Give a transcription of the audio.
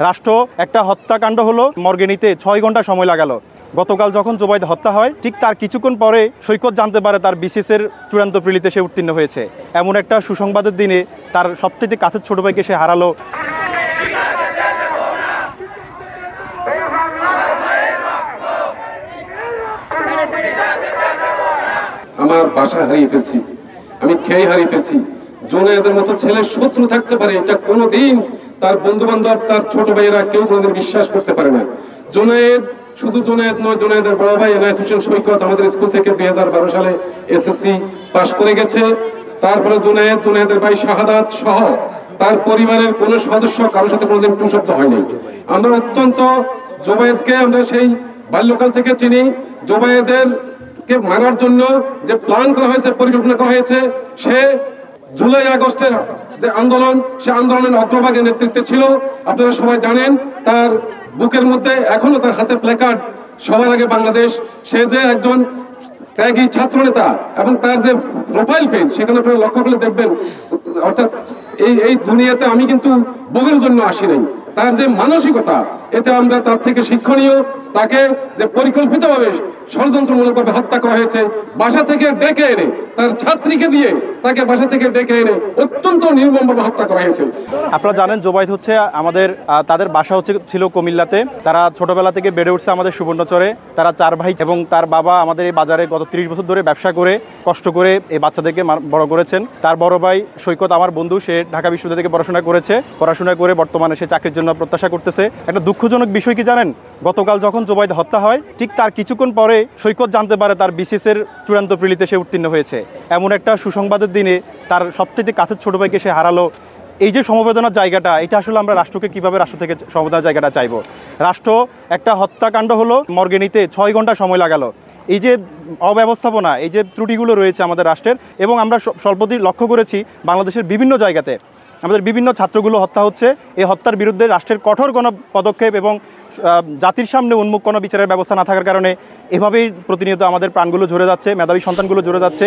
রাষ্ট্র একটা হত্যাকাণ্ড হলো, মর্গে নিতে 6 ঘন্টা সময় লাগালো। গতকাল যখন জুবাইদ হত্যা হয় ঠিক তার কিছুক্ষণ পরে সৈকত জানতে পারে তার বিসিএসের চূড়ান্ত প্রিলিতে সে উত্তীর্ণ হয়েছে। এমন একটা সুসংবাদের দিনে তার সবথেকে কাছের ছোট ভাইকে সে হারালো। আমার বাসা হারিয়ে ফেলছি, আমি খেয়ে হারিয়ে ফেলছি। জুনায়েদের মতো ছেলের শত্রু থাকতে পারে, এটা কোনোদিন তার বন্ধু বান্ধব, তার ছোট ভাইয়েরা কেউ কোনোদিন বিশ্বাস করতে পারে না। জুনায়েদ শুধু জুনায়েদ নয়, জুনায়েদের বড় ভাই এনায়েত হোসেন সৈকত আমাদের স্কুল থেকে 2012 সালে এসএসসি পাশ করে গেছে। তারপরে জুনায়েদের ভাই শাহাদাত সহ তার পরিবারের কোনো সদস্য কারোর সাথে কোনোদিন টু শব্দ হয়নি। আমরা অত্যন্ত জুবায়েদকে আমরা সেই বাল্যকাল থেকে চিনি। জুবায়েদের কে মারার জন্য যে প্ল্যান করা হয়েছে, পরিকল্পনা করা হয়েছে, সে জুলাই আগস্টের যে আন্দোলন, সে আন্দোলনের অগ্রভাগে নেতৃত্বে ছিল। আপনারা সবাই জানেন তার বুকের মধ্যে এখনো তার হাতে প্ল্যাকার্ড, সবার আগে বাংলাদেশ। সে যে একজন ত্যাগী ছাত্র নেতা এবং তার যে প্রোফাইল পেজ সেখানে আপনারা লক্ষ্য করে দেখবেন, অর্থাৎ এই দুনিয়াতে আমি কিন্তু ভোগের জন্য আসি নাই। তার যে মানসিকতা, এতে আমরা তার থেকে শিক্ষণীয়। তাকে যে পরিকল্পিতভাবে ষড়যন্ত্রমূলকভাবে হত্যা করা হয়েছে, বাসা থেকে ডেকে এনে তার ছাত্রীকে দিয়ে তাকে বাসা থেকে ডেকে এনে অত্যন্ত নির্মমভাবে হত্যা করা হয়েছে। আপনারা জানেন জুবাইদ হচ্ছে তাদের বাসা ছিল কুমিল্লাতে। তারা ছোটবেলা থেকে বেড়ে উঠছে আমাদের সুবর্ণচরে। তারা 4 ভাই এবং তার বাবা আমাদের এই বাজারে গত 30 বছর ধরে ব্যবসা করে কষ্ট করে এই বাচ্চাদেরকে বড় করেছেন। তার বড় ভাই সৈকত আমার বন্ধু, সে ঢাকা বিশ্ববিদ্যালয় থেকে পড়াশোনা করে বর্তমানে সে চাকরির জন্য প্রত্যাশা করতেছে। একটা দুঃখজনক বিষয় কি জানেন, গতকাল যখন জুবাইদ হত্যা হয় ঠিক তার কিছুক্ষণ পরে সৈকত জানতে পারে তার বিসিএসের চূড়ান্ত প্রিলিতে সে উত্তীর্ণ হয়েছে। এমন একটা সুসংবাদের দিনে তার সবথেকে কাছের ছোট ভাইকে সে হারালো। এই যে সমবেদনার জায়গাটা, এটা আসলে আমরা রাষ্ট্রকে কিভাবে রাষ্ট্র থেকে সমবেদনার জায়গাটা চাইবো। রাষ্ট্র একটা হত্যাকাণ্ড হলো, মর্গে নিতে 6 ঘন্টা সময় লাগালো। এই যে অব্যবস্থাপনা, এই যে ত্রুটিগুলো রয়েছে আমাদের রাষ্ট্রের, এবং আমরা স্বল্পতি লক্ষ্য করেছি বাংলাদেশের বিভিন্ন জায়গাতে আমাদের বিভিন্ন ছাত্রগুলো হত্যা হচ্ছে। এই হত্যার বিরুদ্ধে রাষ্ট্রের কঠোর কোনো পদক্ষেপ এবং জাতির সামনে উন্মুখ কোনো বিচারের ব্যবস্থা না থাকার কারণে এভাবেই প্রতিনিয়ত আমাদের প্রাণগুলো ঝরে যাচ্ছে, মেধাবী সন্তানগুলো ঝরে যাচ্ছে।